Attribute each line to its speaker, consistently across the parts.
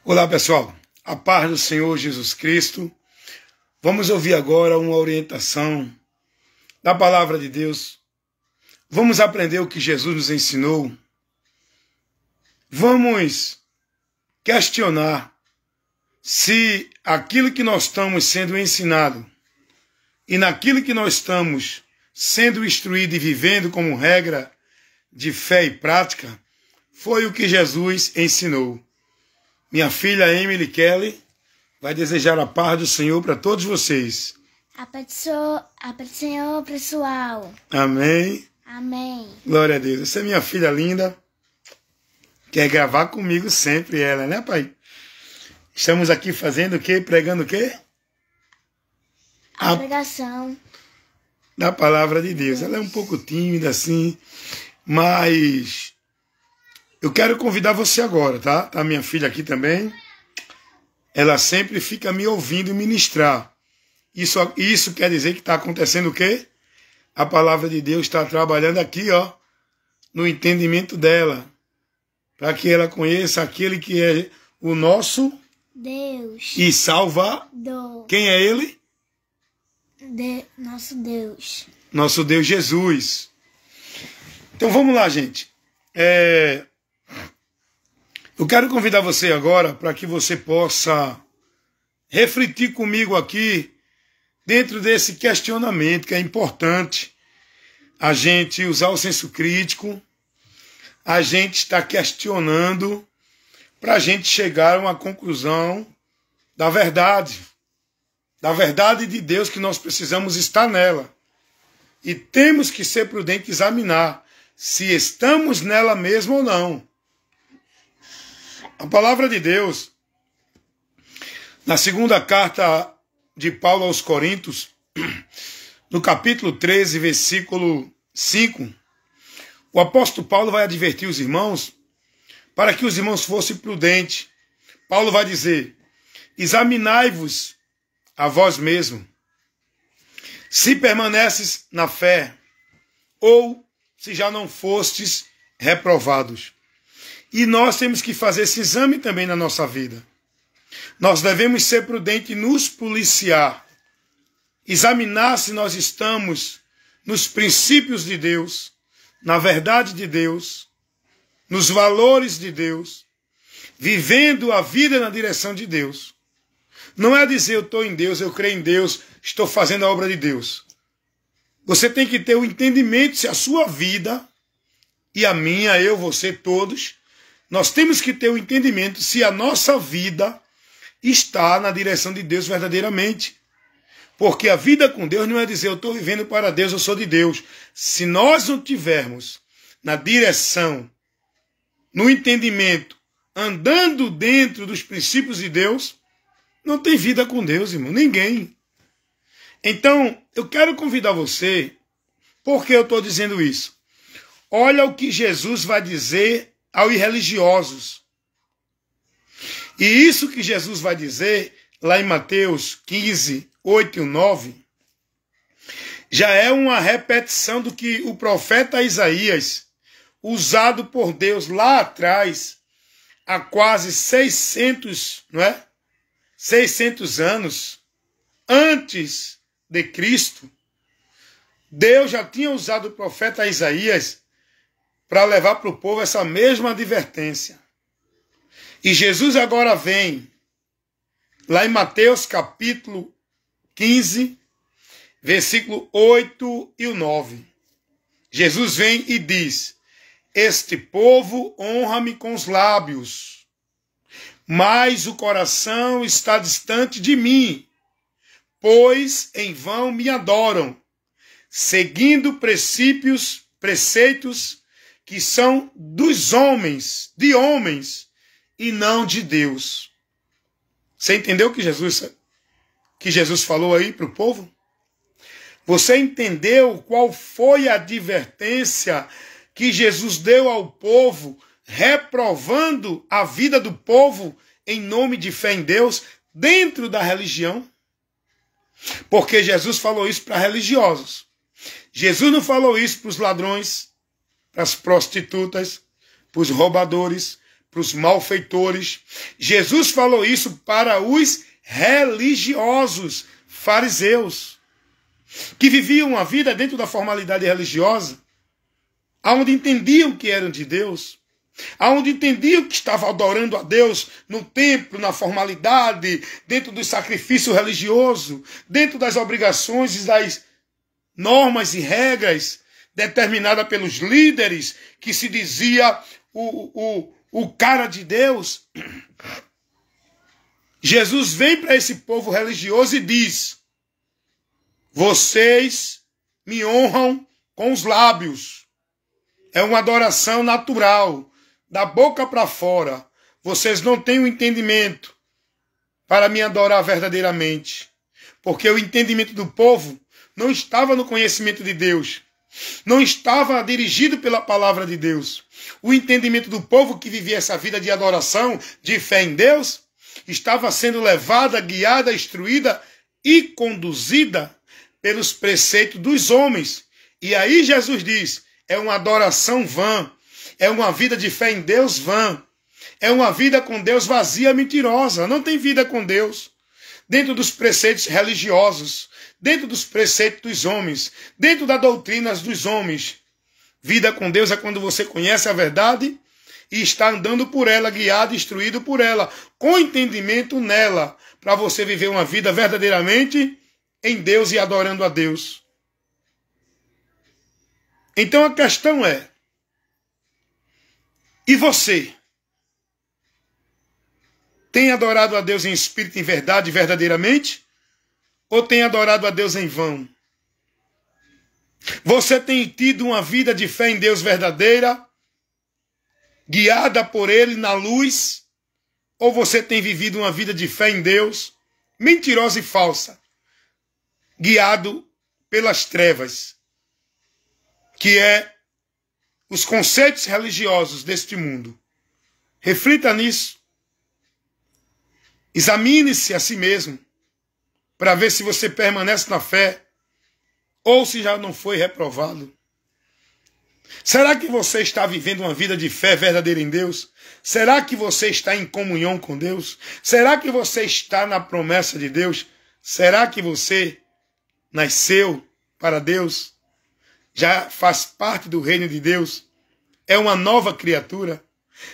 Speaker 1: Olá pessoal, a paz do Senhor Jesus Cristo. Vamos ouvir agora uma orientação da palavra de Deus. Vamos aprender o que Jesus nos ensinou. Vamos questionar se aquilo que nós estamos sendo ensinado e naquilo que nós estamos sendo instruído e vivendo como regra de fé e prática foi o que Jesus ensinou. Minha filha Emily Kelly vai desejar a paz do Senhor para todos vocês.
Speaker 2: A paz do Senhor, pessoal.
Speaker 1: Amém.
Speaker 2: Amém.
Speaker 1: Glória a Deus. Essa é minha filha linda. Quer gravar comigo sempre ela, né, pai? Estamos aqui fazendo o quê? Pregando o quê?
Speaker 2: A pregação
Speaker 1: da palavra de Deus. Ela é um pouco tímida assim, mas eu quero convidar você agora, tá? Tá minha filha aqui também. Ela sempre fica me ouvindo ministrar. Isso quer dizer que está acontecendo o quê? A palavra de Deus está trabalhando aqui, ó, no entendimento dela, para que ela conheça aquele que é o nosso
Speaker 2: Deus
Speaker 1: e Salvador. Quem é Ele?
Speaker 2: Nosso Deus.
Speaker 1: Nosso Deus Jesus. Então vamos lá, gente. Eu quero convidar você agora para que você possa refletir comigo aqui dentro desse questionamento que é importante a gente usar o senso crítico, a gente está questionando para a gente chegar a uma conclusão da verdade de Deus, que nós precisamos estar nela. E temos que ser prudentes e examinar se estamos nela mesmo ou não. A palavra de Deus, na segunda carta de Paulo aos Coríntios, no capítulo 13, versículo 5, o apóstolo Paulo vai advertir os irmãos para que os irmãos fossem prudentes. Paulo vai dizer: examinai-vos a vós mesmos, se permaneces na fé, ou se já não fostes reprovados. E nós temos que fazer esse exame também na nossa vida. Nós devemos ser prudentes e nos policiar. Examinar se nós estamos nos princípios de Deus, na verdade de Deus, nos valores de Deus, vivendo a vida na direção de Deus. Não é dizer eu estou em Deus, eu creio em Deus, estou fazendo a obra de Deus. Você tem que ter o entendimento se a sua vida e a minha, eu, você, todos, nós temos que ter o entendimento se a nossa vida está na direção de Deus verdadeiramente. Porque a vida com Deus não é dizer eu estou vivendo para Deus, eu sou de Deus. Se nós não tivermos na direção, no entendimento, andando dentro dos princípios de Deus, não tem vida com Deus, irmão. Ninguém. Então, eu quero convidar você, por que eu estou dizendo isso? Olha o que Jesus vai dizer aos irreligiosos. E isso que Jesus vai dizer, lá em Mateus 15, 8 e 9, já é uma repetição do que o profeta Isaías, usado por Deus lá atrás, há quase 600 anos antes de Cristo, Deus já tinha usado o profeta Isaías para levar para o povo essa mesma advertência. E Jesus agora vem, lá em Mateus capítulo 15, versículo 8 e 9. Jesus vem e diz: este povo honra-me com os lábios, mas o coração está distante de mim, pois em vão me adoram, seguindo preceitos que são dos homens, de homens, e não de Deus. Você entendeu o que Jesus falou aí para o povo? Você entendeu qual foi a advertência que Jesus deu ao povo, reprovando a vida do povo em nome de fé em Deus, dentro da religião? Porque Jesus falou isso para religiosos. Jesus não falou isso para os ladrões, para as prostitutas, para os roubadores, para para os malfeitores. Jesus falou isso para os religiosos, fariseus, que viviam uma vida dentro da formalidade religiosa, aonde entendiam que eram de Deus, aonde entendiam que estavam adorando a Deus no templo, na formalidade, dentro do sacrifício religioso, dentro das obrigações e das normas e regras determinadas pelos líderes, que se dizia o cara de Deus. Jesus vem para esse povo religioso e diz: vocês me honram com os lábios. É uma adoração natural, da boca para fora. Vocês não têm o entendimento para me adorar verdadeiramente. Porque o entendimento do povo não estava no conhecimento de Deus. Não estava dirigido pela palavra de Deus. O entendimento do povo que vivia essa vida de adoração, de fé em Deus, estava sendo levada, guiada, instruída e conduzida pelos preceitos dos homens. E aí Jesus diz: é uma adoração vã, é uma vida de fé em Deus vã, é uma vida com Deus vazia, mentirosa, não tem vida com Deus. Dentro dos preceitos religiosos, dentro dos preceitos dos homens, dentro das doutrinas dos homens. Vida com Deus é quando você conhece a verdade e está andando por ela, guiado, instruído por ela, com entendimento nela, para você viver uma vida verdadeiramente em Deus e adorando a Deus. Então a questão é: e você? Tem adorado a Deus em espírito e em verdade, verdadeiramente? Ou tem adorado a Deus em vão? Você tem tido uma vida de fé em Deus verdadeira, guiada por Ele na luz? Ou você tem vivido uma vida de fé em Deus, mentirosa e falsa, guiado pelas trevas, que é os conceitos religiosos deste mundo? Reflita nisso. Examine-se a si mesmo, para ver se você permanece na fé, ou se já não foi reprovado. Será que você está vivendo uma vida de fé verdadeira em Deus? Será que você está em comunhão com Deus? Será que você está na promessa de Deus? Será que você nasceu para Deus? Já faz parte do reino de Deus? É uma nova criatura?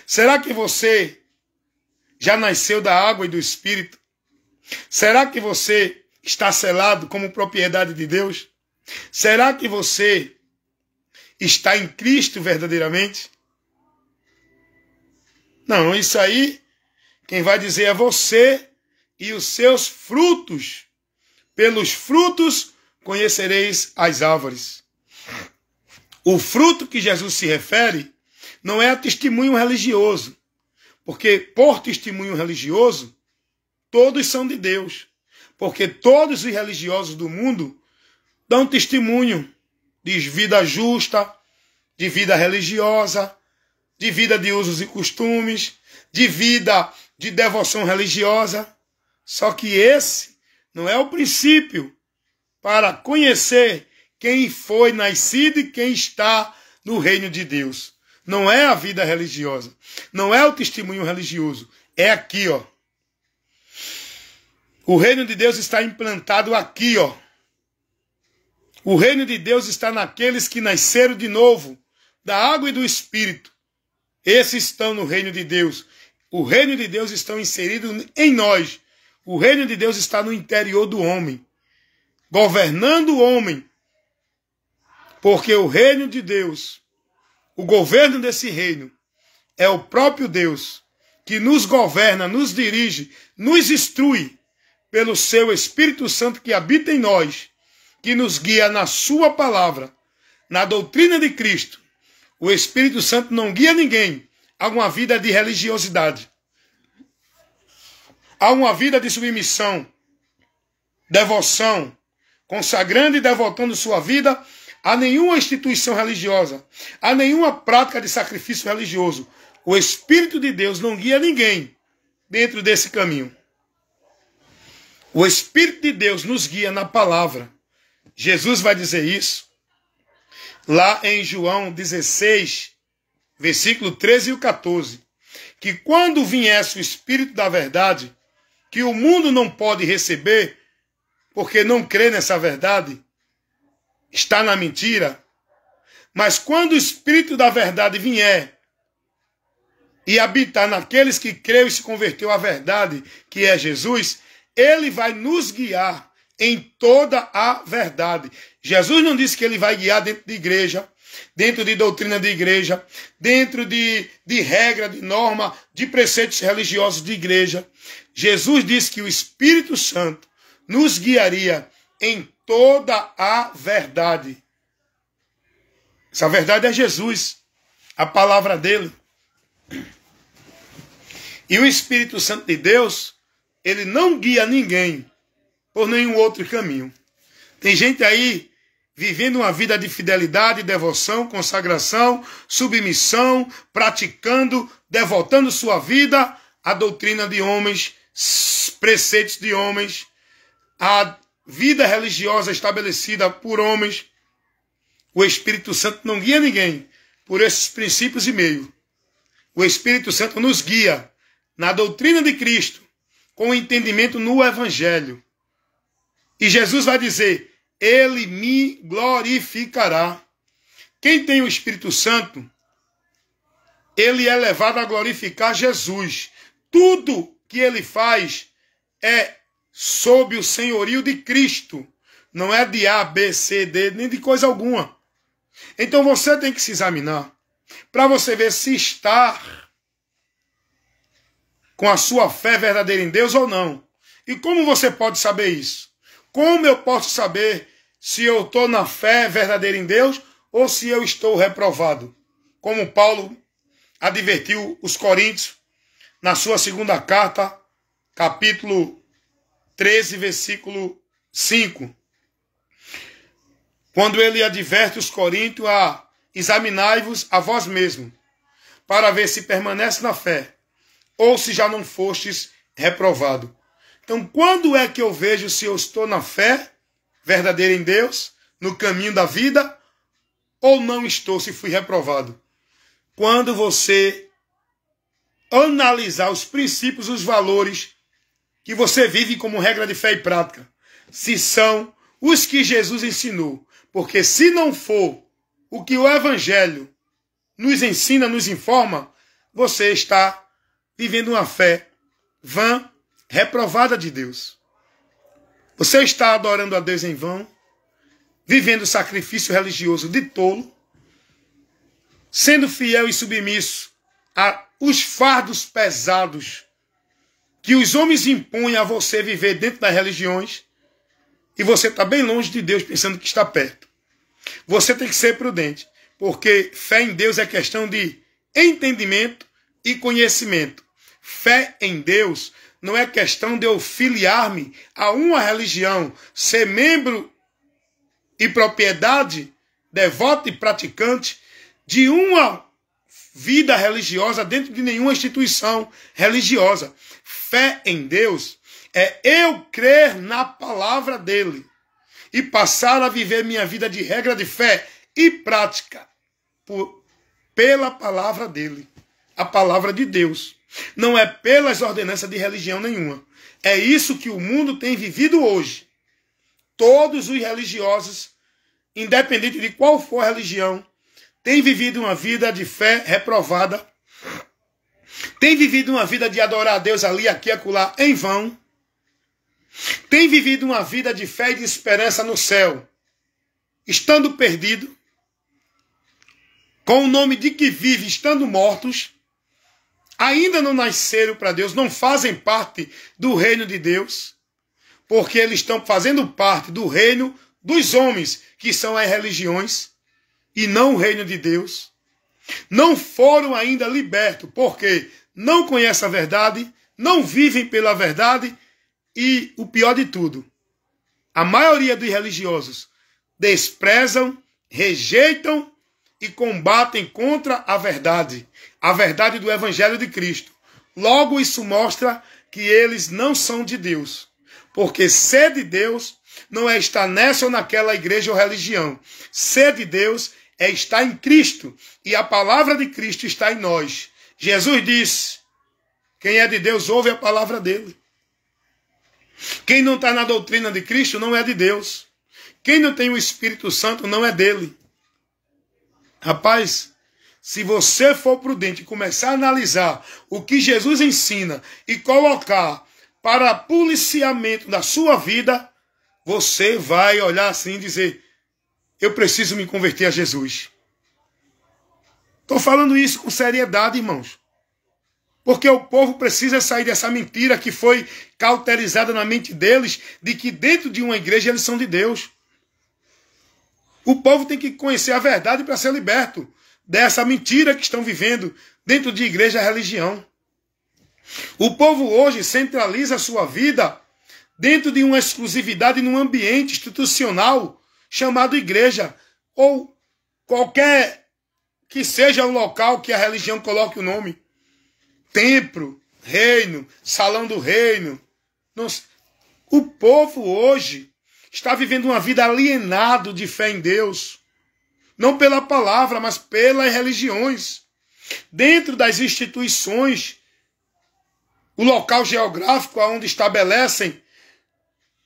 Speaker 1: Será que você já nasceu da água e do Espírito? Será que você está selado como propriedade de Deus? Será que você está em Cristo verdadeiramente? Não, isso aí quem vai dizer é você e os seus frutos. Pelos frutos conhecereis as árvores. O fruto que Jesus se refere não é a testemunho religioso, porque por testemunho religioso todos são de Deus, porque todos os religiosos do mundo dão testemunho de vida justa, de vida religiosa, de vida de usos e costumes, de vida de devoção religiosa. Só que esse não é o princípio para conhecer quem foi nascido e quem está no reino de Deus. Não é a vida religiosa, não é o testemunho religioso, é aqui, ó. O reino de Deus está implantado aqui, ó. O reino de Deus está naqueles que nasceram de novo, da água e do Espírito. Esses estão no reino de Deus. O reino de Deus está inserido em nós. O reino de Deus está no interior do homem, governando o homem. Porque o reino de Deus, o governo desse reino, é o próprio Deus que nos governa, nos dirige, nos instrui pelo seu Espírito Santo que habita em nós, que nos guia na sua palavra, na doutrina de Cristo. O Espírito Santo não guia ninguém a uma vida de religiosidade, a uma vida de submissão, devoção, consagrando e devotando sua vida a nenhuma instituição religiosa, a nenhuma prática de sacrifício religioso. O Espírito de Deus não guia ninguém dentro desse caminho. O Espírito de Deus nos guia na palavra. Jesus vai dizer isso lá em João 16, versículo 13 e 14, que quando viesse o Espírito da verdade, que o mundo não pode receber, porque não crê nessa verdade, está na mentira. Mas quando o Espírito da verdade vier e habitar naqueles que creu e se converteu à verdade, que é Jesus, ele vai nos guiar em toda a verdade. Jesus não disse que ele vai guiar dentro de igreja, dentro de doutrina de igreja, dentro de regra, de norma, de preceitos religiosos de igreja. Jesus disse que o Espírito Santo nos guiaria em toda a verdade. Essa verdade é Jesus, a palavra dele. E o Espírito Santo de Deus, ele não guia ninguém por nenhum outro caminho. Tem gente aí vivendo uma vida de fidelidade, devoção, consagração, submissão, praticando, devotando sua vida à doutrina de homens, preceitos de homens, à vida religiosa estabelecida por homens. O Espírito Santo não guia ninguém por esses princípios e meios. O Espírito Santo nos guia na doutrina de Cristo, com o entendimento no Evangelho. E Jesus vai dizer, ele me glorificará. Quem tem o Espírito Santo, ele é levado a glorificar Jesus. Tudo que ele faz é sob o senhorio de Cristo. Não é de A, B, C, D, nem de coisa alguma. Então você tem que se examinar para você ver se está com a sua fé verdadeira em Deus ou não. E como você pode saber isso? Como eu posso saber se eu estou na fé verdadeira em Deus ou se eu estou reprovado? Como Paulo advertiu os coríntios na sua segunda carta, capítulo 13, versículo 5. Quando ele adverte os coríntios a examinai-vos a vós mesmos, para ver se permanece na fé, ou se já não fostes reprovado. Então, quando é que eu vejo se eu estou na fé verdadeira em Deus, no caminho da vida, ou não estou, se fui reprovado? Quando você analisar os princípios, os valores que você vive como regra de fé e prática, se são os que Jesus ensinou. Porque se não for o que o Evangelho nos ensina, nos informa, você está vivendo uma fé vã, reprovada de Deus. Você está adorando a Deus em vão, vivendo sacrifício religioso de tolo, sendo fiel e submisso a os fardos pesados que os homens impõem a você viver dentro das religiões, e você está bem longe de Deus pensando que está perto. Você tem que ser prudente, porque fé em Deus é questão de entendimento e conhecimento. Fé em Deus não é questão de eu filiar-me a uma religião, ser membro e propriedade, devoto e praticante de uma vida religiosa dentro de nenhuma instituição religiosa. Fé em Deus é eu crer na palavra dele e passar a viver minha vida de regra de fé e prática pela palavra dele, a palavra de Deus. Não é pelas ordenanças de religião nenhuma. É isso que o mundo tem vivido hoje. Todos os religiosos, independente de qual for a religião, têm vivido uma vida de fé reprovada, têm vivido uma vida de adorar a Deus ali, aqui, acolá, em vão, têm vivido uma vida de fé e de esperança no céu, estando perdido, com o nome de que vive, estando mortos, ainda não nasceram para Deus, não fazem parte do reino de Deus, porque eles estão fazendo parte do reino dos homens, que são as religiões, e não o reino de Deus. Não foram ainda libertos, porque não conhecem a verdade, não vivem pela verdade, e o pior de tudo, a maioria dos religiosos desprezam, rejeitam e combatem contra a verdade do Evangelho de Cristo. Logo, isso mostra que eles não são de Deus. Porque ser de Deus não é estar nessa ou naquela igreja ou religião. Ser de Deus é estar em Cristo. E a palavra de Cristo está em nós. Jesus disse Quem é de Deus ouve a palavra dele. Quem não está na doutrina de Cristo não é de Deus. Quem não tem o Espírito Santo não é dele. Rapaz, se você for prudente e começar a analisar o que Jesus ensina e colocar para policiamento da sua vida, você vai olhar assim e dizer, eu preciso me converter a Jesus. Estou falando isso com seriedade, irmãos. Porque o povo precisa sair dessa mentira que foi cauterizada na mente deles, de que dentro de uma igreja eles são de Deus. O povo tem que conhecer a verdade para ser liberto dessa mentira que estão vivendo dentro de igreja e religião. O povo hoje centraliza a sua vida dentro de uma exclusividade num ambiente institucional chamado igreja, ou qualquer que seja o local que a religião coloque o nome. Templo, reino, salão do reino. O povo hoje está vivendo uma vida alienado de fé em Deus. Não pela palavra, mas pelas religiões. Dentro das instituições, o local geográfico onde estabelecem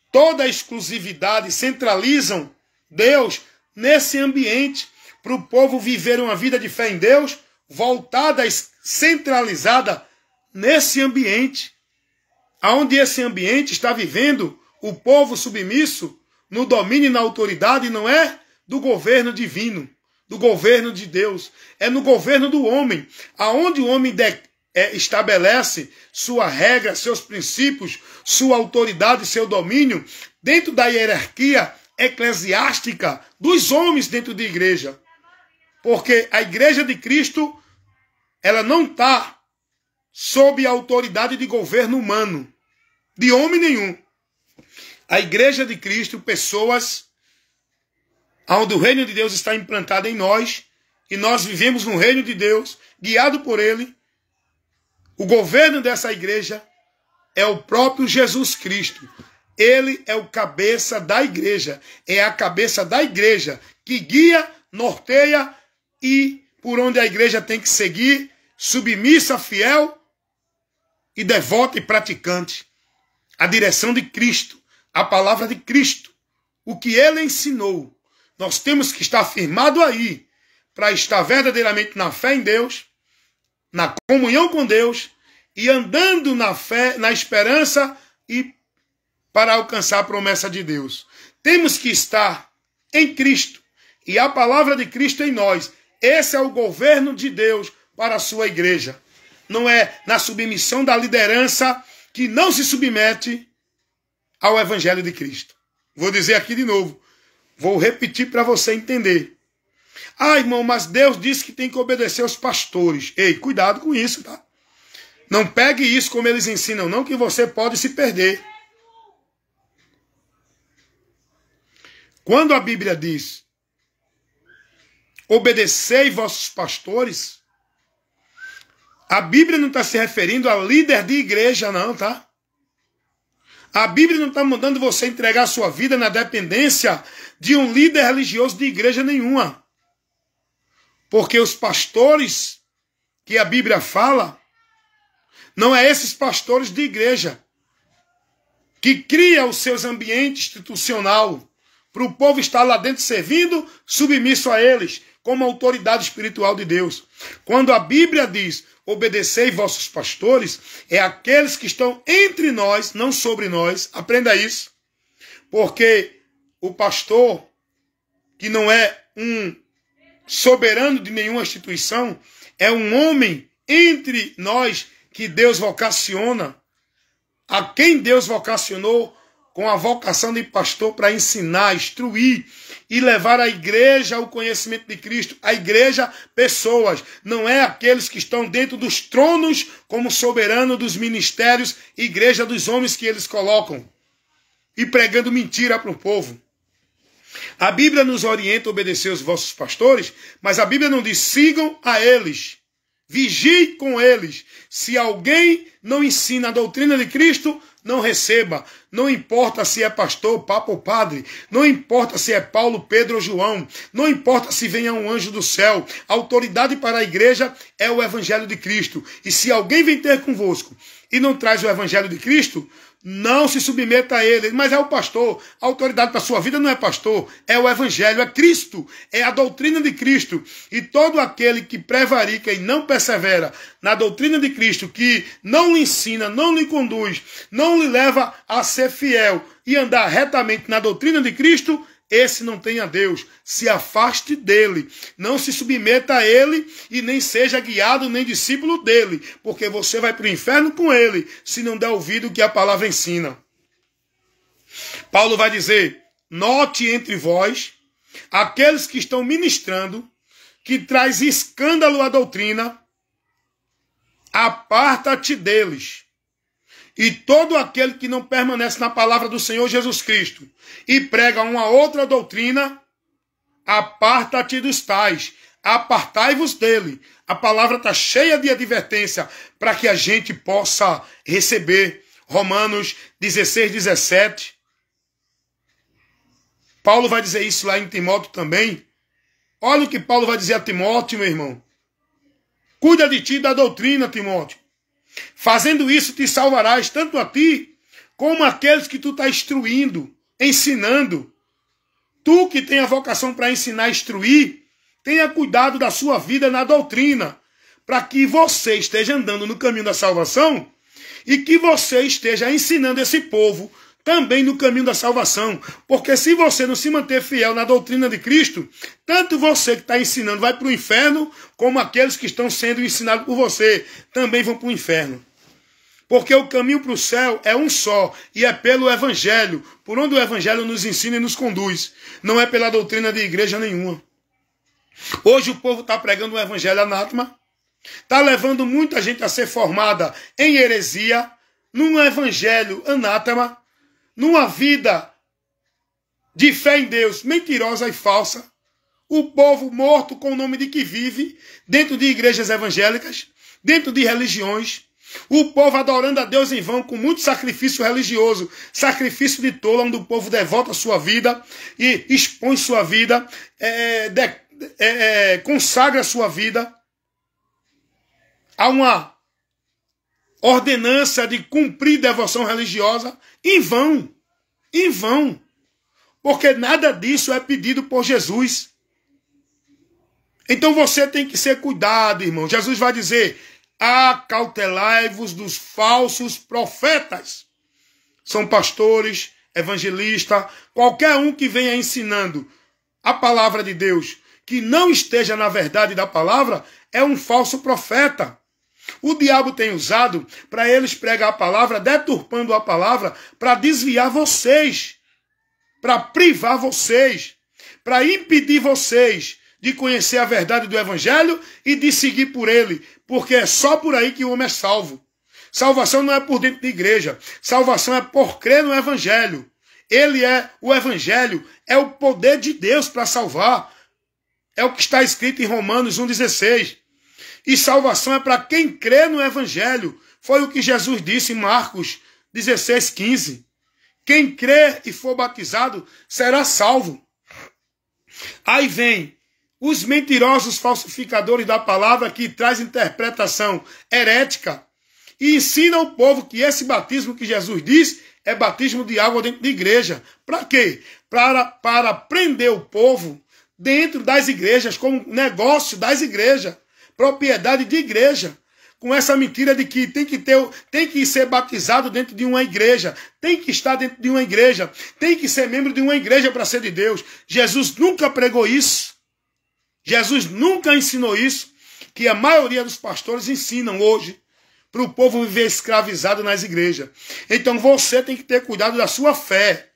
Speaker 1: toda a exclusividade, centralizam Deus nesse ambiente, para o povo viver uma vida de fé em Deus, voltada, centralizada nesse ambiente, onde esse ambiente está vivendo o povo submisso no domínio e na autoridade, não é do governo divino, do governo de Deus, é no governo do homem, aonde o homem estabelece sua regra, seus princípios, sua autoridade, seu domínio, dentro da hierarquia eclesiástica dos homens dentro da igreja. Porque a igreja de Cristo, ela não está sob a autoridade de governo humano, de homem nenhum. A igreja de Cristo, pessoas onde o reino de Deus está implantado em nós, e nós vivemos no reino de Deus, guiado por ele. O governo dessa igreja é o próprio Jesus Cristo. Ele é o cabeça da igreja. É a cabeça da igreja que guia, norteia e por onde a igreja tem que seguir, submissa, fiel e devota e praticante. A direção de Cristo, a palavra de Cristo, o que ele ensinou. Nós temos que estar firmado aí para estar verdadeiramente na fé em Deus, na comunhão com Deus e andando na fé, na esperança e para alcançar a promessa de Deus. Temos que estar em Cristo e a palavra de Cristo em nós. Esse é o governo de Deus para a sua igreja. Não é na submissão da liderança que não se submete ao evangelho de Cristo. Vou dizer aqui de novo. Vou repetir para você entender. Ah, irmão, mas Deus disse que tem que obedecer aos pastores. Ei, cuidado com isso, tá? Não pegue isso como eles ensinam, não, que você pode se perder. Quando a Bíblia diz, obedecei vossos pastores, a Bíblia não está se referindo a líder de igreja, não, tá? A Bíblia não está mandando você entregar a sua vida na dependência de um líder religioso de igreja nenhuma. Porque os pastores que a Bíblia fala, não é esses pastores de igreja que criam os seus ambientes institucional para o povo estar lá dentro servindo, submisso a eles, como autoridade espiritual de Deus. Quando a Bíblia diz, obedecei vossos pastores, é aqueles que estão entre nós, não sobre nós. Aprenda isso. Porque o pastor, que não é um soberano de nenhuma instituição, é um homem entre nós que Deus vocaciona, a quem Deus vocacionou com a vocação de pastor para ensinar, instruir e levar a igreja ao conhecimento de Cristo. A igreja, pessoas, não é aqueles que estão dentro dos tronos como soberano dos ministérios, igreja dos homens que eles colocam e pregando mentira para o povo. A Bíblia nos orienta a obedecer os vossos pastores, mas a Bíblia não diz sigam a eles, vigie com eles. Se alguém não ensina a doutrina de Cristo, não receba. Não importa se é pastor, papa ou padre. Não importa se é Paulo, Pedro ou João. Não importa se venha um anjo do céu. A autoridade para a igreja é o evangelho de Cristo. E se alguém vem ter convosco e não traz o evangelho de Cristo, não se submeta a ele. Mas é o pastor. A autoridade para a sua vida não é pastor, é o evangelho, é Cristo, é a doutrina de Cristo. E todo aquele que prevarica e não persevera na doutrina de Cristo, que não lhe ensina, não lhe conduz, não lhe leva a ser fiel e andar retamente na doutrina de Cristo, esse não tem a Deus. Se afaste dele, não se submeta a ele e nem seja guiado nem discípulo dele, porque você vai para o inferno com ele, se não der ouvido o que a palavra ensina. Paulo vai dizer: note entre vós aqueles que estão ministrando, que traz escândalo à doutrina, aparta-te deles. E todo aquele que não permanece na palavra do Senhor Jesus Cristo e prega uma outra doutrina, aparta-te dos tais, apartai-vos dele. A palavra está cheia de advertência para que a gente possa receber. Romanos 16, 17. Paulo vai dizer isso lá em Timóteo também. Olha o que Paulo vai dizer a Timóteo, meu irmão. Cuida de ti e da doutrina, Timóteo. Fazendo isso, te salvarás tanto a ti, como aqueles que tu está instruindo, ensinando. Tu que tem a vocação para ensinar e instruir, tenha cuidado da sua vida na doutrina, para que você esteja andando no caminho da salvação e que você esteja ensinando esse povo também no caminho da salvação. Porque se você não se manter fiel na doutrina de Cristo, tanto você que está ensinando vai para o inferno, como aqueles que estão sendo ensinados por você também vão para o inferno. Porque o caminho para o céu é um só, e é pelo Evangelho, por onde o Evangelho nos ensina e nos conduz. Não é pela doutrina de igreja nenhuma. Hoje o povo está pregando o Evangelho anátema, está levando muita gente a ser formada em heresia, num Evangelho anátema, numa vida de fé em Deus mentirosa e falsa, o povo morto com o nome de que vive, dentro de igrejas evangélicas, dentro de religiões, o povo adorando a Deus em vão, com muito sacrifício religioso, sacrifício de tolo, onde o povo devota a sua vida e expõe sua vida, consagra a sua vida a uma ordenança de cumprir devoção religiosa em vão, porque nada disso é pedido por Jesus. Então você tem que ser cuidado, irmão. Jesus vai dizer: acautelai-vos dos falsos profetas. São pastores, evangelistas, qualquer um que venha ensinando a palavra de Deus, que não esteja na verdade da palavra, é um falso profeta. O diabo tem usado para eles pregar a palavra, deturpando a palavra, para desviar vocês, para privar vocês, para impedir vocês de conhecer a verdade do Evangelho e de seguir por ele, porque é só por aí que o homem é salvo. Salvação não é por dentro da igreja, salvação é por crer no Evangelho. Ele é o Evangelho, é o poder de Deus para salvar. É o que está escrito em Romanos 1,16. E salvação é para quem crê no Evangelho. Foi o que Jesus disse em Marcos 16,15. Quem crê e for batizado será salvo. Aí vem os mentirosos falsificadores da palavra, que traz interpretação herética e ensina ao povo que esse batismo que Jesus diz é batismo de água dentro da igreja. Para quê? Para prender o povo dentro das igrejas, como negócio das igrejas, propriedade de igreja, com essa mentira de que tem que ser batizado dentro de uma igreja, tem que estar dentro de uma igreja, tem que ser membro de uma igreja para ser de Deus. Jesus nunca pregou isso. Jesus nunca ensinou isso, que a maioria dos pastores ensinam hoje para o povo viver escravizado nas igrejas. Então você tem que ter cuidado da sua fé.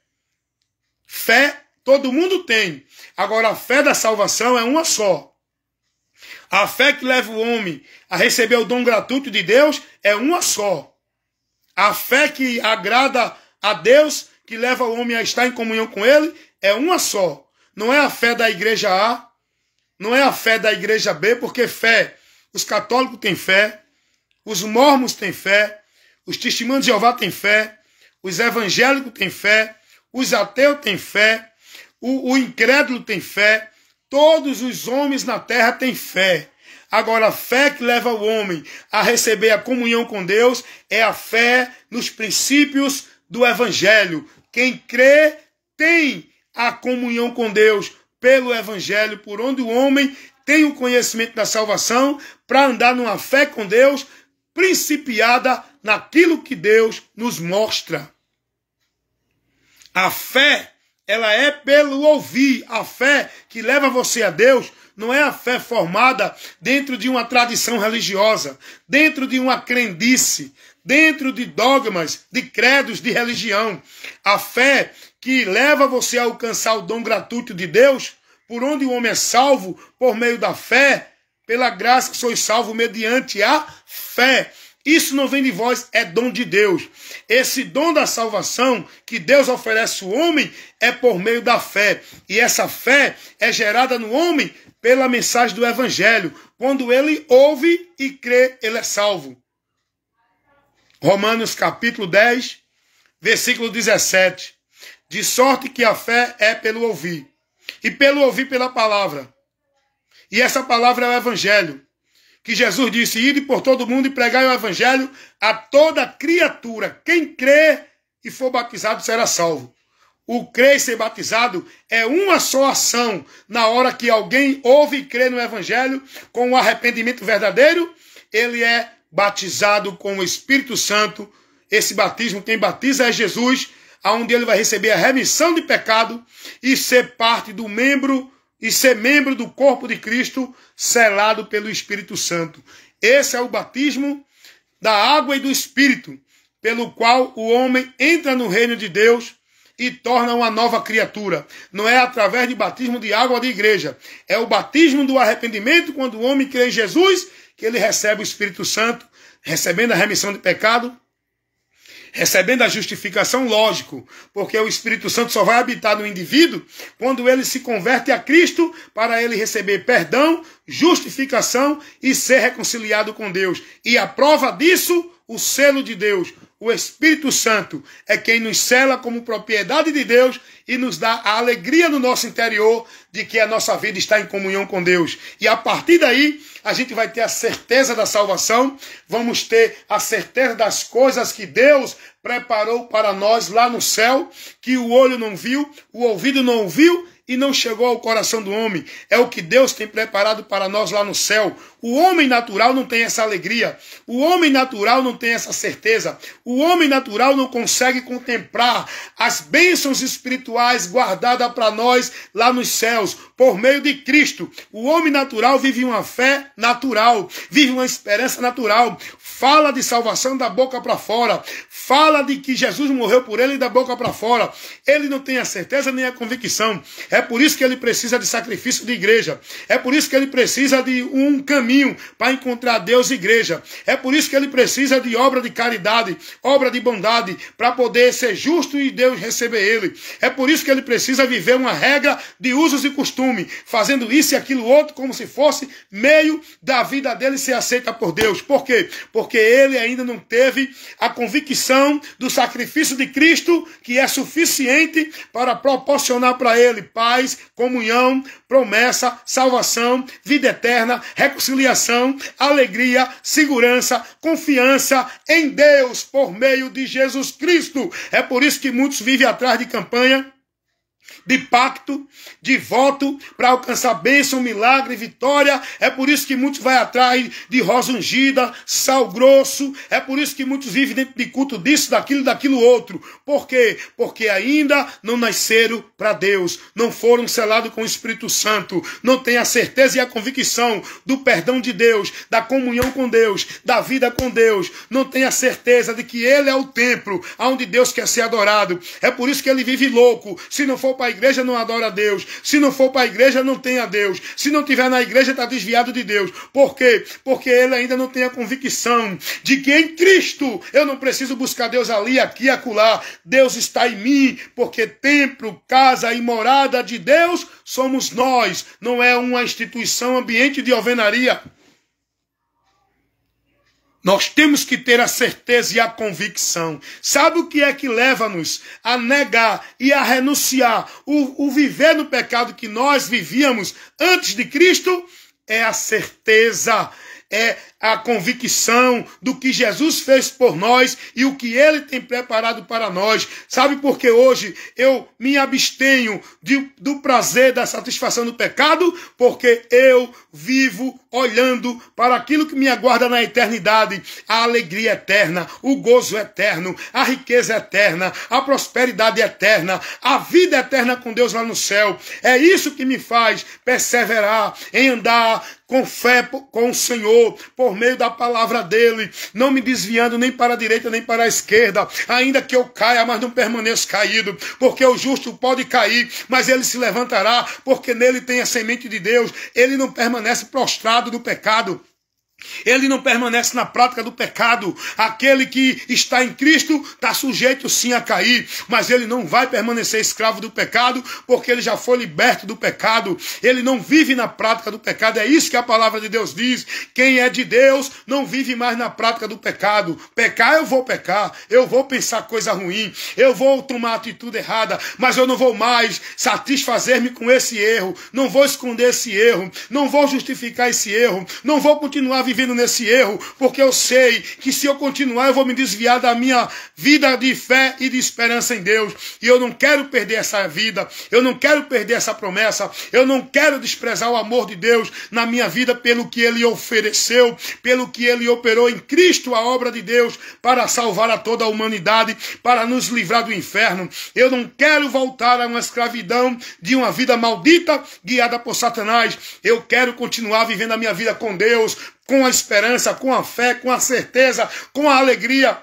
Speaker 1: Fé todo mundo tem. Agora a fé da salvação é uma só. A fé que leva o homem a receber o dom gratuito de Deus é uma só. A fé que agrada a Deus, que leva o homem a estar em comunhão com Ele, é uma só. Não é a fé da igreja A, não é a fé da igreja B, porque fé, os católicos têm fé, os mormons têm fé, os testemunhos de Jeová têm fé, os evangélicos têm fé, os ateus têm fé, o incrédulo tem fé, todos os homens na terra têm fé. Agora, a fé que leva o homem a receber a comunhão com Deus é a fé nos princípios do Evangelho. Quem crê tem a comunhão com Deus pelo Evangelho, por onde o homem tem o conhecimento da salvação para andar numa fé com Deus, principiada naquilo que Deus nos mostra. A fé, ela é pelo ouvir. A fé que leva você a Deus não é a fé formada dentro de uma tradição religiosa, dentro de uma crendice, dentro de dogmas, de credos, de religião. A fé que leva você a alcançar o dom gratuito de Deus, por onde o homem é salvo por meio da fé, pela graça que sois salvos mediante a fé. Isso não vem de vós, é dom de Deus. Esse dom da salvação que Deus oferece ao homem é por meio da fé. E essa fé é gerada no homem pela mensagem do Evangelho. Quando ele ouve e crê, ele é salvo. Romanos capítulo 10, versículo 17. De sorte que a fé é pelo ouvir. E pelo ouvir pela palavra. E essa palavra é o Evangelho. Que Jesus disse, ide por todo mundo e pregai o Evangelho a toda criatura. Quem crê e for batizado será salvo. O crer e ser batizado é uma só ação. Na hora que alguém ouve e crê no Evangelho, com o arrependimento verdadeiro, ele é batizado com o Espírito Santo. Esse batismo, quem batiza é Jesus, onde ele vai receber a remissão de pecado e ser parte do membro e ser membro do corpo de Cristo, selado pelo Espírito Santo. Esse é o batismo da água e do Espírito, pelo qual o homem entra no reino de Deus e torna uma nova criatura. Não é através de batismo de água da igreja. É o batismo do arrependimento, quando o homem crê em Jesus, que ele recebe o Espírito Santo, recebendo a remissão de pecado, recebendo a justificação, lógico, porque o Espírito Santo só vai habitar no indivíduo quando ele se converte a Cristo, para ele receber perdão, justificação e ser reconciliado com Deus. E a prova disso, o selo de Deus, o Espírito Santo, é quem nos sela como propriedade de Deus e nos dá a alegria no nosso interior de que a nossa vida está em comunhão com Deus. E a partir daí, a gente vai ter a certeza da salvação, vamos ter a certeza das coisas que Deus preparou para nós lá no céu, que o olho não viu, o ouvido não ouviu e não chegou ao coração do homem. É o que Deus tem preparado para nós lá no céu. O homem natural não tem essa alegria. O homem natural não tem essa certeza. O homem natural não consegue contemplar as bênçãos espirituais guardadas para nós lá nos céus, por meio de Cristo. O homem natural vive uma fé natural, vive uma esperança natural. Fala de salvação da boca para fora. Fala de que Jesus morreu por ele da boca para fora. Ele não tem a certeza nem a convicção. É por isso que ele precisa de sacrifício de igreja. É por isso que ele precisa de um caminho para encontrar Deus e igreja. É por isso que ele precisa de obra de caridade, obra de bondade, para poder ser justo e Deus receber ele. É por isso que ele precisa viver uma regra de usos e costume, fazendo isso e aquilo outro como se fosse meio da vida dele ser aceita por Deus. Por quê? Porque ele ainda não teve a convicção do sacrifício de Cristo, que é suficiente para proporcionar para ele paz, comunhão, promessa, salvação, vida eterna, reconciliação, alegria, segurança, confiança em Deus por meio de Jesus Cristo. É por isso que muitos vivem atrás de campanha, de pacto, de voto, para alcançar bênção, milagre, vitória. É por isso que muitos vão atrás de rosa ungida, sal grosso. É por isso que muitos vivem dentro de culto disso, daquilo outro. Por quê? Porque ainda não nasceram para Deus, não foram selados com o Espírito Santo, não têm a certeza e a convicção do perdão de Deus, da comunhão com Deus, da vida com Deus. Não têm a certeza de que ele é o templo onde Deus quer ser adorado. É por isso que ele vive louco. Se não for para a igreja, não adora a Deus. Se não for para a igreja, não tem a Deus. Se não estiver na igreja, está desviado de Deus. Por quê? Porque ele ainda não tem a convicção de que em Cristo eu não preciso buscar Deus ali, aqui, acolá. Deus está em mim, porque templo, casa e morada de Deus somos nós. Não é uma instituição, ambiente de alvenaria. Nós temos que ter a certeza e a convicção. Sabe o que é que leva-nos a negar e a renunciar o viver no pecado que nós vivíamos antes de Cristo? é a certeza, é a convicção do que Jesus fez por nós e o que Ele tem preparado para nós. Sabe por que hoje eu me abstenho do prazer, da satisfação do pecado? Porque eu vivo olhando para aquilo que me aguarda na eternidade. A alegria eterna, o gozo eterno, a riqueza eterna, a prosperidade eterna, a vida eterna com Deus lá no céu. É isso que me faz perseverar em andar com fé com o Senhor, por meio da palavra dele, não me desviando nem para a direita nem para a esquerda, ainda que eu caia, mas não permaneço caído, porque o justo pode cair, mas ele se levantará, porque nele tem a semente de Deus. Ele não permanece prostrado do pecado. Ele não permanece na prática do pecado. Aquele que está em Cristo está sujeito sim a cair, mas ele não vai permanecer escravo do pecado, porque ele já foi liberto do pecado. Ele não vive na prática do pecado. É isso que a palavra de Deus diz. Quem é de Deus não vive mais na prática do pecado. Pecar, eu vou pensar coisa ruim, eu vou tomar atitude errada, mas eu não vou mais satisfazer-me com esse erro, não vou esconder esse erro, não vou justificar esse erro, não vou continuar vivendo nesse erro, porque eu sei que se eu continuar eu vou me desviar da minha vida de fé e de esperança em Deus, e eu não quero perder essa vida, eu não quero perder essa promessa, eu não quero desprezar o amor de Deus na minha vida pelo que Ele ofereceu, pelo que Ele operou em Cristo, a obra de Deus, para salvar a toda a humanidade, para nos livrar do inferno. Eu não quero voltar a uma escravidão de uma vida maldita, guiada por Satanás. Eu quero continuar vivendo a minha vida com Deus, com a esperança, com a fé, com a certeza, com a alegria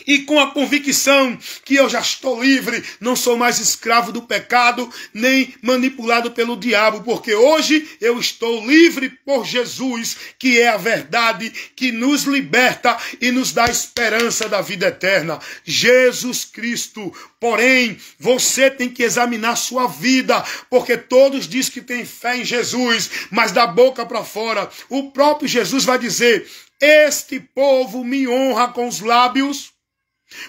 Speaker 1: e com a convicção que eu já estou livre, não sou mais escravo do pecado, nem manipulado pelo diabo, porque hoje eu estou livre por Jesus, que é a verdade, que nos liberta e nos dá esperança da vida eterna. Jesus Cristo. Porém, você tem que examinar sua vida, porque todos dizem que têm fé em Jesus, mas da boca para fora, o próprio Jesus vai dizer: este povo me honra com os lábios,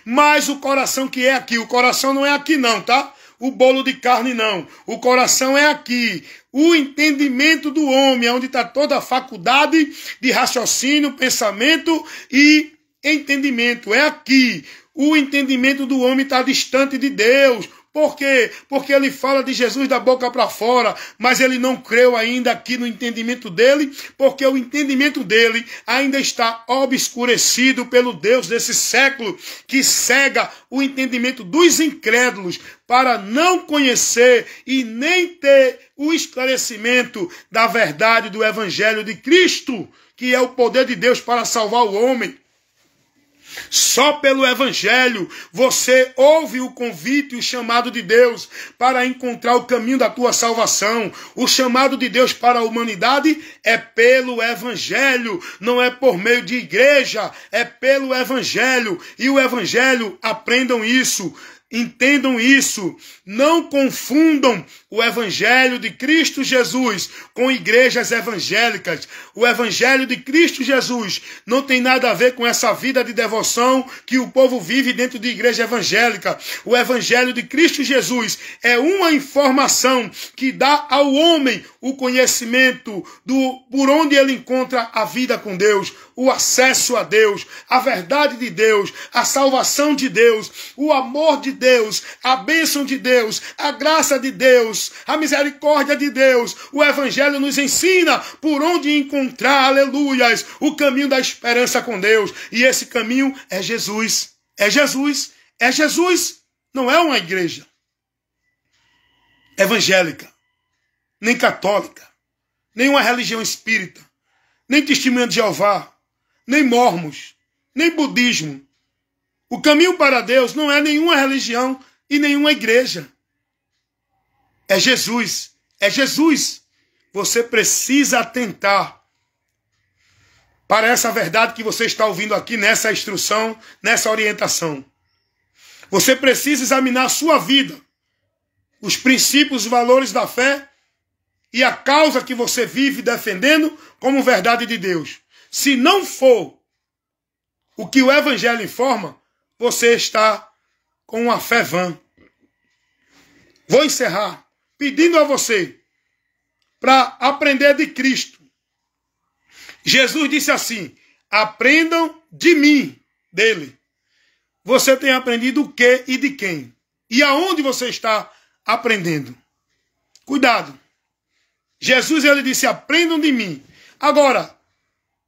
Speaker 1: mas o coração que é aqui, o coração não é aqui não, tá? O bolo de carne não, o coração é aqui. O entendimento do homem, onde está toda a faculdade de raciocínio, pensamento e entendimento, é aqui. O entendimento do homem está distante de Deus. Por quê? Porque ele fala de Jesus da boca para fora, mas ele não creu ainda aqui no entendimento dele, porque o entendimento dele ainda está obscurecido pelo Deus desse século, que cega o entendimento dos incrédulos para não conhecer e nem ter o esclarecimento da verdade do Evangelho de Cristo, que é o poder de Deus para salvar o homem. Só pelo Evangelho você ouve o convite e o chamado de Deus para encontrar o caminho da tua salvação. O chamado de Deus para a humanidade é pelo Evangelho, não é por meio de igreja, é pelo Evangelho. E o Evangelho, aprendam isso, entendam isso, não confundam o Evangelho de Cristo Jesus com igrejas evangélicas. O Evangelho de Cristo Jesus não tem nada a ver com essa vida de devoção que o povo vive dentro de igreja evangélica. O Evangelho de Cristo Jesus é uma informação que dá ao homem o conhecimento por onde ele encontra a vida com Deus, o acesso a Deus, a verdade de Deus, a salvação de Deus, o amor de Deus, a bênção de Deus, a graça de Deus, a misericórdia de Deus. O Evangelho nos ensina por onde encontrar, aleluias, o caminho da esperança com Deus. E esse caminho é Jesus. É Jesus. É Jesus. Não é uma igreja evangélica, nem católica, nem uma religião espírita, nem testemunha de Jeová, nem mormons, nem budismo. O caminho para Deus não é nenhuma religião e nenhuma igreja. É Jesus. É Jesus. Você precisa atentar para essa verdade que você está ouvindo aqui, nessa instrução, nessa orientação. Você precisa examinar a sua vida, os princípios e valores da fé e a causa que você vive defendendo como verdade de Deus. Se não for o que o Evangelho informa, você está com uma fé vã. Vou encerrar pedindo a você para aprender de Cristo Jesus disse assim: aprendam de mim, dele. Você tem aprendido o que e de quem? E aonde você está aprendendo? Cuidado. Jesus, ele disse: aprendam de mim. Agora,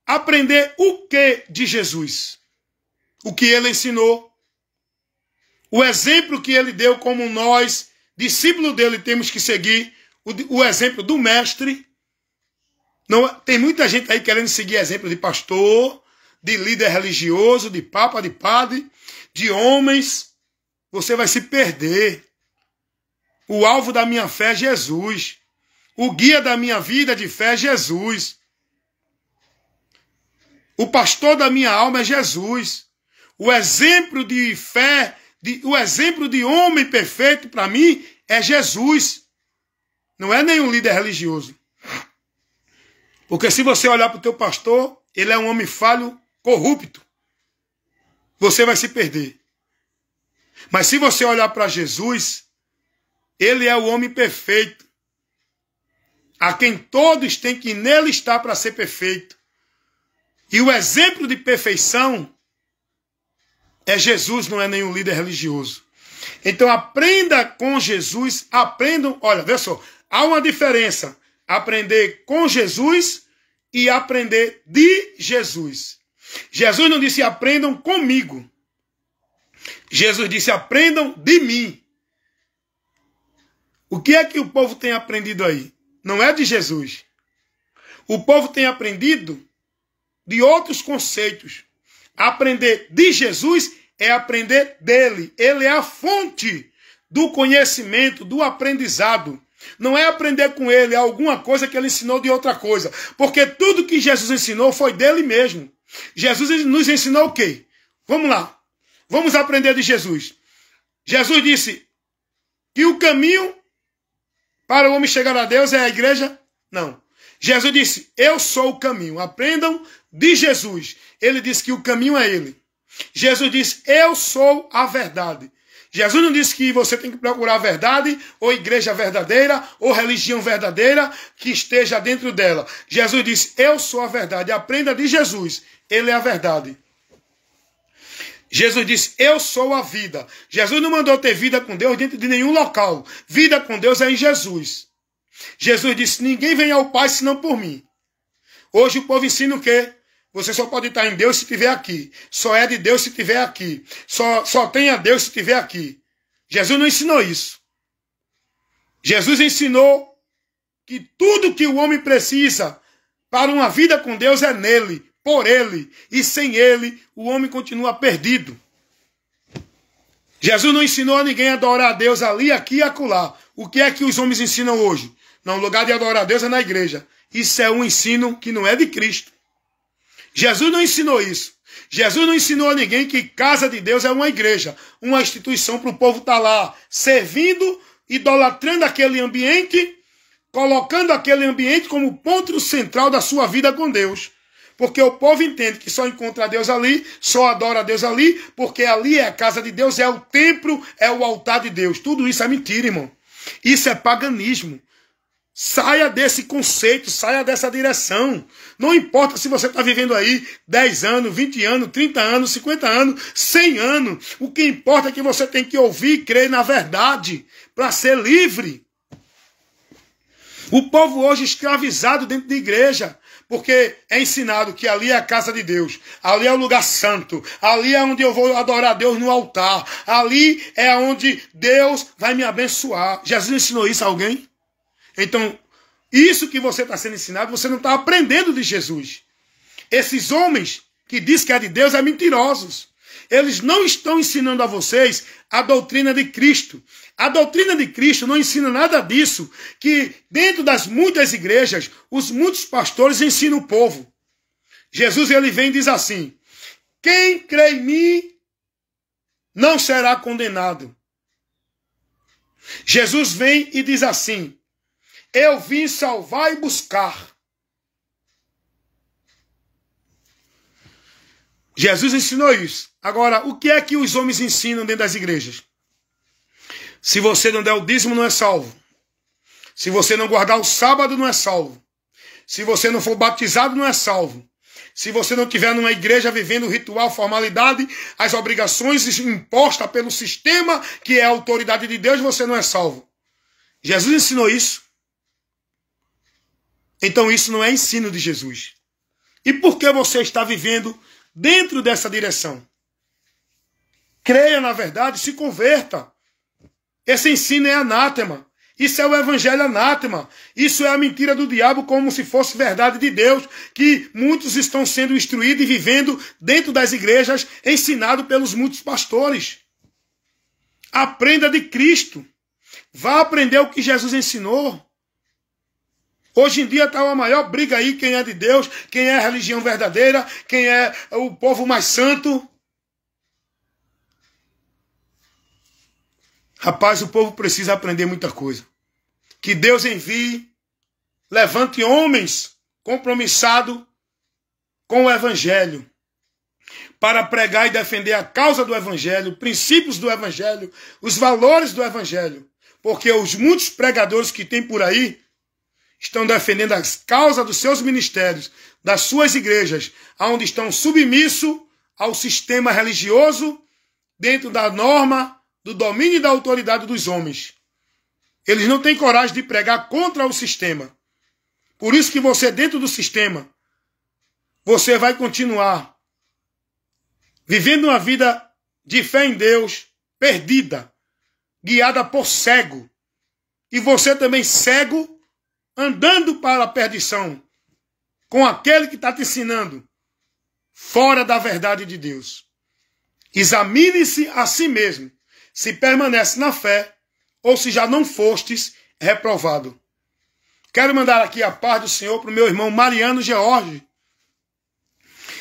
Speaker 1: aprender o que de Jesus? O que ele ensinou? O exemplo que ele deu, como nós, discípulos dele, temos que seguir. O exemplo do mestre. Não, tem muita gente aí querendo seguir exemplo de pastor, de líder religioso, de papa, de padre, de homens. Você vai se perder. O alvo da minha fé é Jesus. O guia da minha vida de fé é Jesus. O pastor da minha alma é Jesus. O exemplo de fé, o exemplo de homem perfeito para mim é Jesus. Não é nenhum líder religioso. Porque se você olhar para o teu pastor, ele é um homem falho, corrupto. Você vai se perder. Mas se você olhar para Jesus, ele é o homem perfeito, a quem todos têm que nele estar para ser perfeito. E o exemplo de perfeição é Jesus, não é nenhum líder religioso. Então aprenda com Jesus, aprendam, olha, vê só, há uma diferença, aprender com Jesus e aprender de Jesus. Jesus não disse aprendam comigo. Jesus disse aprendam de mim. O que é que o povo tem aprendido aí? Não é de Jesus. O povo tem aprendido de outros conceitos. Aprender de Jesus é aprender dele. Ele é a fonte do conhecimento, do aprendizado. Não é aprender com ele alguma coisa que ele ensinou de outra coisa. Porque tudo que Jesus ensinou foi dele mesmo. Jesus nos ensinou o quê? Vamos lá. Vamos aprender de Jesus. Jesus disse que o caminho para o homem chegar a Deus é a igreja? Não. Jesus disse, eu sou o caminho. Aprendam de Jesus. Ele disse que o caminho é ele. Jesus disse, eu sou a verdade. Jesus não disse que você tem que procurar a verdade, ou igreja verdadeira, ou religião verdadeira que esteja dentro dela. Jesus disse, eu sou a verdade. Aprenda de Jesus. Ele é a verdade. Jesus disse, eu sou a vida. Jesus não mandou ter vida com Deus dentro de nenhum local. Vida com Deus é em Jesus. Jesus disse, ninguém vem ao Pai senão por mim. Hoje o povo ensina o quê? Você só pode estar em Deus se estiver aqui. Só é de Deus se estiver aqui. Só tem a Deus se estiver aqui. Jesus não ensinou isso. Jesus ensinou que tudo que o homem precisa para uma vida com Deus é nele, por ele. E sem ele, o homem continua perdido. Jesus não ensinou a ninguém a adorar a Deus ali, aqui e acolá. O que é que os homens ensinam hoje? Não, o lugar de adorar a Deus é na igreja. Isso é um ensino que não é de Cristo. Jesus não ensinou isso. Jesus não ensinou a ninguém que casa de Deus é uma igreja, uma instituição para o povo estar lá servindo, idolatrando aquele ambiente, colocando aquele ambiente como ponto central da sua vida com Deus. Porque o povo entende que só encontra Deus ali, só adora a Deus ali, porque ali é a casa de Deus, é o templo, é o altar de Deus. Tudo isso é mentira, irmão. Isso é paganismo. Saia desse conceito, saia dessa direção. Não importa se você está vivendo aí 10 anos, 20 anos, 30 anos, 50 anos, 100 anos. O que importa é que você tem que ouvir e crer na verdade para ser livre. O povo hoje escravizado dentro de igreja, porque é ensinado que ali é a casa de Deus, ali é o lugar santo, ali é onde eu vou adorar a Deus no altar, ali é onde Deus vai me abençoar. Jesus ensinou isso a alguém? Então, isso que você está sendo ensinado, você não está aprendendo de Jesus. Esses homens que dizem que é de Deus são mentirosos. Eles não estão ensinando a vocês a doutrina de Cristo. A doutrina de Cristo não ensina nada disso, que dentro das muitas igrejas, os muitos pastores ensinam o povo. Jesus, ele vem e diz assim, quem crê em mim não será condenado. Jesus vem e diz assim, eu vim salvar e buscar. Jesus ensinou isso. Agora, o que é que os homens ensinam dentro das igrejas? Se você não der o dízimo, não é salvo. Se você não guardar o sábado, não é salvo. Se você não for batizado, não é salvo. Se você não estiver numa igreja vivendo ritual, formalidade, as obrigações impostas pelo sistema, que é a autoridade de Deus, você não é salvo. Jesus ensinou isso. Então isso não é ensino de Jesus. E por que você está vivendo dentro dessa direção? Creia na verdade, se converta. Esse ensino é anátema. Isso é o evangelho anátema. Isso é a mentira do diabo como se fosse verdade de Deus, que muitos estão sendo instruídos e vivendo dentro das igrejas, ensinado pelos muitos pastores. Aprenda de Cristo. Vá aprender o que Jesus ensinou. Hoje em dia está uma maior briga aí, quem é de Deus, quem é a religião verdadeira, quem é o povo mais santo. Rapaz, o povo precisa aprender muita coisa. Que Deus envie, levante homens compromissados com o Evangelho, para pregar e defender a causa do Evangelho, princípios do Evangelho, os valores do Evangelho. Porque os muitos pregadores que tem por aí estão defendendo a causa dos seus ministérios, das suas igrejas, onde estão submissos ao sistema religioso, dentro da norma, do domínio e da autoridade dos homens. Eles não têm coragem de pregar contra o sistema. Por isso que você, dentro do sistema, você vai continuar vivendo uma vida de fé em Deus, perdida, guiada por cego. E você também cego, andando para a perdição, com aquele que está te ensinando, fora da verdade de Deus. Examine-se a si mesmo, se permanece na fé, ou se já não fostes reprovado. Quero mandar aqui a paz do Senhor para o meu irmão Mariano George.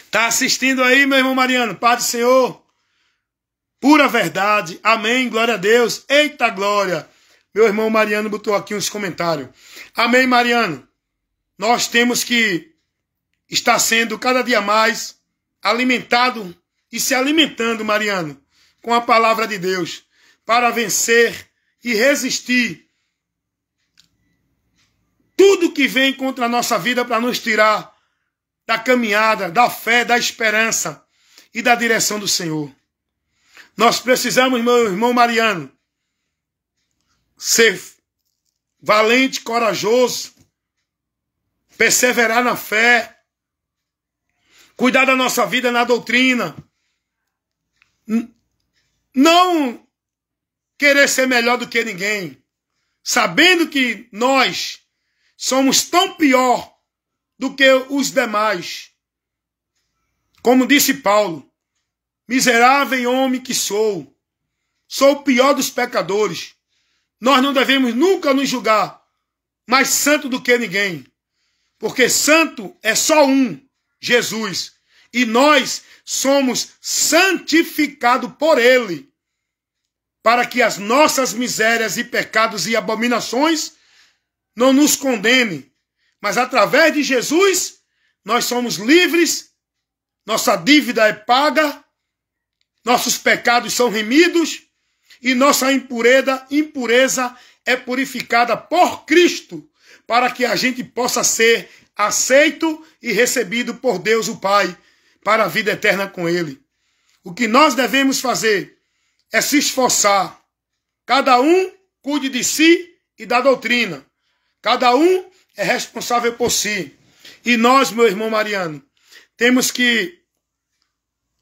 Speaker 1: Está assistindo aí, meu irmão Mariano? Paz do Senhor. Pura verdade. Amém. Glória a Deus. Eita glória. Meu irmão Mariano botou aqui uns comentários. Amém, Mariano. Nós temos que estar sendo cada dia mais alimentado e se alimentando, Mariano, com a palavra de Deus, para vencer e resistir tudo que vem contra a nossa vida para nos tirar da caminhada, da fé, da esperança e da direção do Senhor. Nós precisamos, meu irmão Mariano, ser valente, corajoso, perseverar na fé, cuidar da nossa vida na doutrina, não querer ser melhor do que ninguém, sabendo que nós somos tão pior do que os demais. Como disse Paulo, miserável homem que sou o pior dos pecadores. Nós não devemos nunca nos julgar mais santo do que ninguém, porque santo é só um, Jesus, e nós somos santificados por Ele, para que as nossas misérias e pecados e abominações não nos condenem, mas através de Jesus nós somos livres, nossa dívida é paga, nossos pecados são remidos e nossa impureza é purificada por Cristo, para que a gente possa ser aceito e recebido por Deus o Pai, para a vida eterna com Ele. O que nós devemos fazer é se esforçar. Cada um cuide de si e da doutrina. Cada um é responsável por si. E nós, meu irmão Mariano, temos que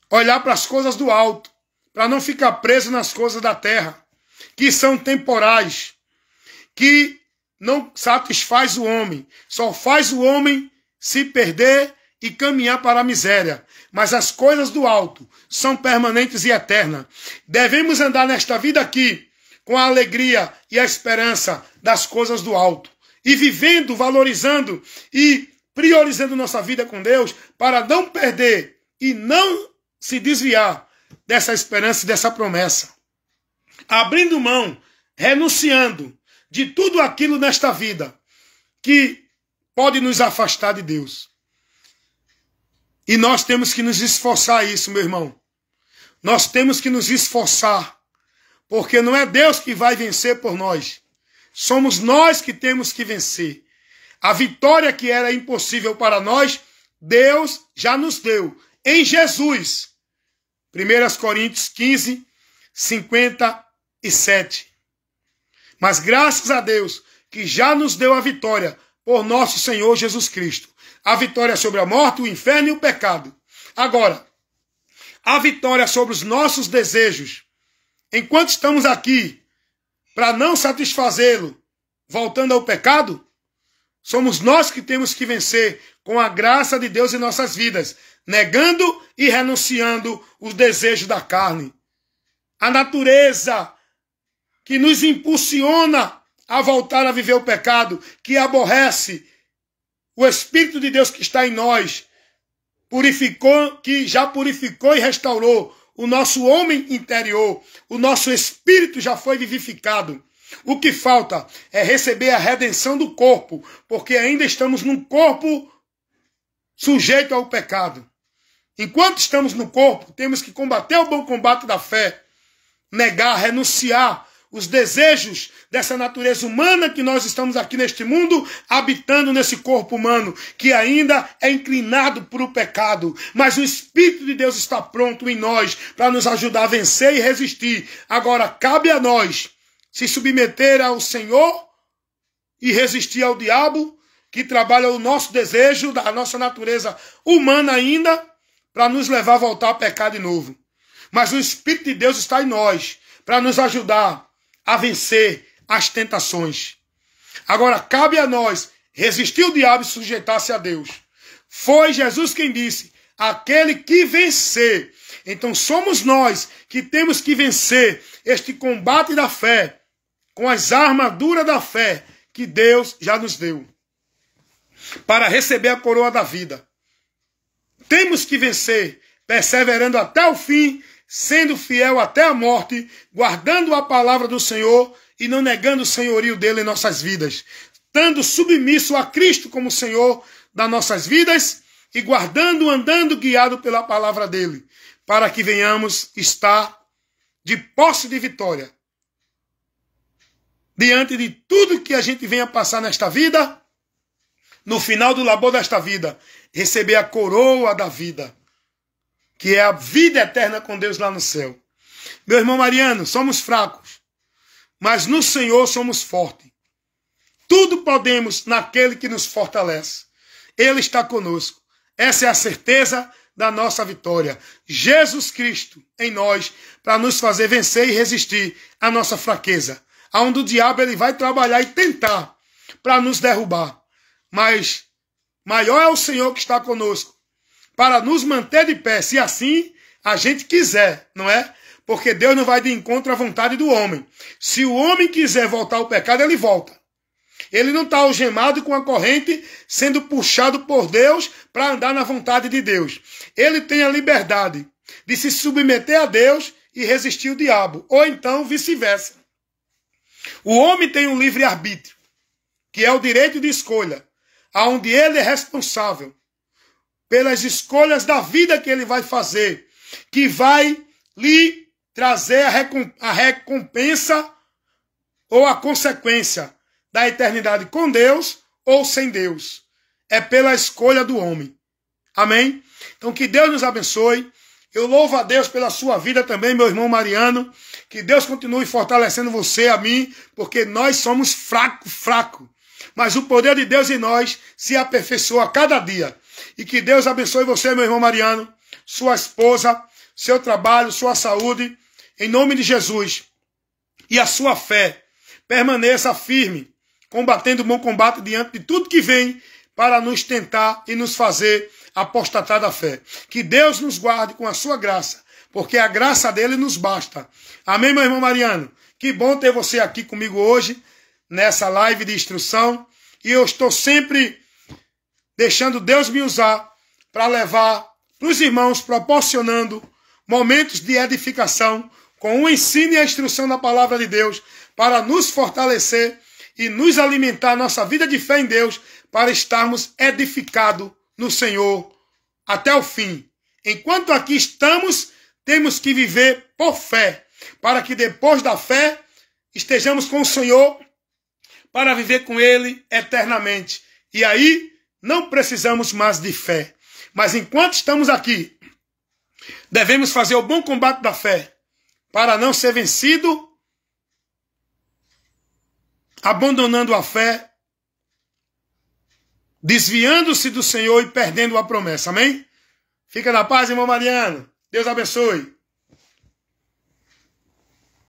Speaker 1: olhar para as coisas do alto, para não ficar preso nas coisas da terra, que são temporais, que não satisfaz o homem, só faz o homem se perder e caminhar para a miséria. Mas as coisas do alto são permanentes e eternas. Devemos andar nesta vida aqui com a alegria e a esperança das coisas do alto, e vivendo, valorizando e priorizando nossa vida com Deus, para não perder e não se desviar dessa esperança e dessa promessa. Abrindo mão, renunciando de tudo aquilo nesta vida que pode nos afastar de Deus. E nós temos que nos esforçar a isso, meu irmão. Nós temos que nos esforçar, porque não é Deus que vai vencer por nós. Somos nós que temos que vencer. A vitória que era impossível para nós, Deus já nos deu em Jesus. 1 Coríntios 15, 57. Mas graças a Deus que já nos deu a vitória por nosso Senhor Jesus Cristo. A vitória sobre a morte, o inferno e o pecado. Agora, a vitória sobre os nossos desejos. Enquanto estamos aqui para não satisfazê-lo, voltando ao pecado, somos nós que temos que vencer com a graça de Deus em nossas vidas, negando e renunciando os desejos da carne. A natureza que nos impulsiona a voltar a viver o pecado, que aborrece o Espírito de Deus que está em nós, que já purificou e restaurou o nosso homem interior, o nosso espírito já foi vivificado. O que falta é receber a redenção do corpo, porque ainda estamos num corpo sujeito ao pecado. Enquanto estamos no corpo, temos que combater o bom combate da fé, negar, renunciar os desejos dessa natureza humana que nós estamos aqui neste mundo, habitando nesse corpo humano, que ainda é inclinado para o pecado. Mas o Espírito de Deus está pronto em nós para nos ajudar a vencer e resistir. Agora, cabe a nós se submeter ao Senhor e resistir ao diabo, que trabalha o nosso desejo, da nossa natureza humana ainda, para nos levar a voltar a pecar de novo. Mas o Espírito de Deus está em nós para nos ajudar a vencer as tentações. Agora, cabe a nós resistir o diabo e sujeitar-se a Deus. Foi Jesus quem disse, aquele que vencer. Então somos nós que temos que vencer este combate da fé com as armaduras da fé que Deus já nos deu para receber a coroa da vida. Temos que vencer, perseverando até o fim, sendo fiel até a morte, guardando a palavra do Senhor e não negando o senhorio dele em nossas vidas, estando submisso a Cristo como Senhor das nossas vidas e guardando, andando guiado pela palavra dele, para que venhamos estar de posse de vitória. Diante de tudo que a gente venha passar nesta vida, no final do labor desta vida, receber a coroa da vida, que é a vida eterna com Deus lá no céu. Meu irmão Mariano, somos fracos, mas no Senhor somos fortes. Tudo podemos naquele que nos fortalece. Ele está conosco. Essa é a certeza da nossa vitória. Jesus Cristo em nós, para nos fazer vencer e resistir à nossa fraqueza. Aonde o diabo ele vai trabalhar e tentar para nos derrubar. Mas maior é o Senhor que está conosco, para nos manter de pé, se assim a gente quiser, não é? Porque Deus não vai de encontro à vontade do homem. Se o homem quiser voltar ao pecado, ele volta. Ele não está algemado com a corrente, sendo puxado por Deus para andar na vontade de Deus. Ele tem a liberdade de se submeter a Deus e resistir o diabo, ou então vice-versa. O homem tem um livre-arbítrio, que é o direito de escolha, onde ele é responsável pelas escolhas da vida que ele vai fazer, que vai lhe trazer a recompensa ou a consequência da eternidade com Deus ou sem Deus. É pela escolha do homem. Amém? Então que Deus nos abençoe. Eu louvo a Deus pela sua vida também, meu irmão Mariano. Que Deus continue fortalecendo você, a mim, porque nós somos fracos. Mas o poder de Deus em nós se aperfeiçoa a cada dia. E que Deus abençoe você, meu irmão Mariano, sua esposa, seu trabalho, sua saúde, em nome de Jesus. E a sua fé permaneça firme, combatendo o bom combate diante de tudo que vem para nos tentar e nos fazer apostatar da fé. Que Deus nos guarde com a sua graça, porque a graça dele nos basta. Amém, meu irmão Mariano? Que bom ter você aqui comigo hoje, nessa live de instrução, e eu estou sempre deixando Deus me usar para levar para os irmãos, proporcionando momentos de edificação com o ensino e a instrução da palavra de Deus, para nos fortalecer e nos alimentar a nossa vida de fé em Deus, para estarmos edificados no Senhor até o fim. Enquanto aqui estamos, temos que viver por fé, para que depois da fé estejamos com o Senhor, para viver com Ele eternamente. E aí não precisamos mais de fé. Mas enquanto estamos aqui, devemos fazer o bom combate da fé, para não ser vencido, abandonando a fé, desviando-se do Senhor e perdendo a promessa. Amém? Fica na paz, irmão Mariano. Deus abençoe.